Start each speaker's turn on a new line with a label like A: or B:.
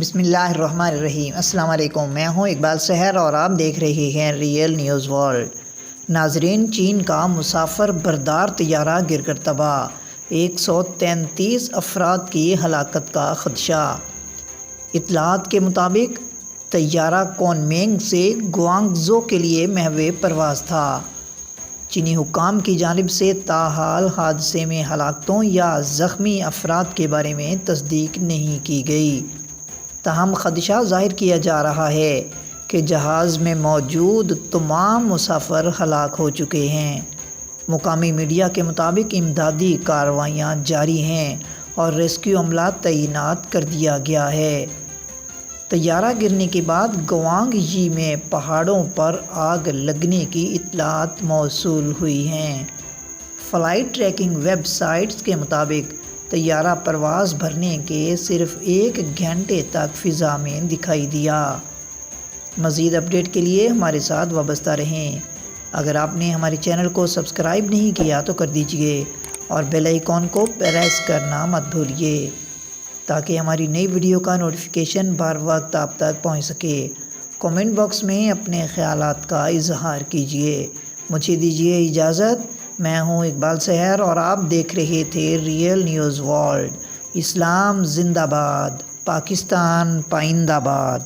A: بسم اللہ الرحمن الرحیم۔ السلام علیکم، میں ہوں اقبال سحر اور آپ دیکھ رہے ہیں ریئل نیوز ورلڈ۔ ناظرین، چین کا مسافر بردار طیارہ گر کر تباہ، 133 افراد کی ہلاکت کا خدشہ۔ اطلاعات کے مطابق طیارہ کونمینگ سے گوانگژو کے لیے محو پرواز تھا۔ چینی حکام کی جانب سے تاحال حادثے میں ہلاکتوں یا زخمی افراد کے بارے میں تصدیق نہیں کی گئی، تاہم خدشہ ظاہر کیا جا رہا ہے کہ جہاز میں موجود تمام مسافر ہلاک ہو چکے ہیں۔ مقامی میڈیا کے مطابق امدادی کارروائیاں جاری ہیں اور ریسکیو عملہ تعینات کر دیا گیا ہے۔ طیارہ گرنے کے بعد گوانگ یی میں پہاڑوں پر آگ لگنے کی اطلاعات موصول ہوئی ہیں۔ فلائٹ ٹریکنگ ویب سائٹس کے مطابق طیارہ پرواز بھرنے کے صرف 1 گھنٹے تک فضا میں دکھائی دیا۔ مزید اپڈیٹ کے لیے ہمارے ساتھ وابستہ رہیں۔ اگر آپ نے ہمارے چینل کو سبسکرائب نہیں کیا تو کر دیجئے اور بیل آئیکن کو پریس کرنا مت بھولیے تاکہ ہماری نئی ویڈیو کا نوٹیفیکیشن بر وقت آپ تک پہنچ سکے۔ کمنٹ باکس میں اپنے خیالات کا اظہار کیجیے۔ مجھے دیجیے اجازت۔ میں ہوں اقبال سحر اور آپ دیکھ رہے تھے ریئل نیوز ورلڈ۔ اسلام زندہ باد، پاکستان پائندہ باد۔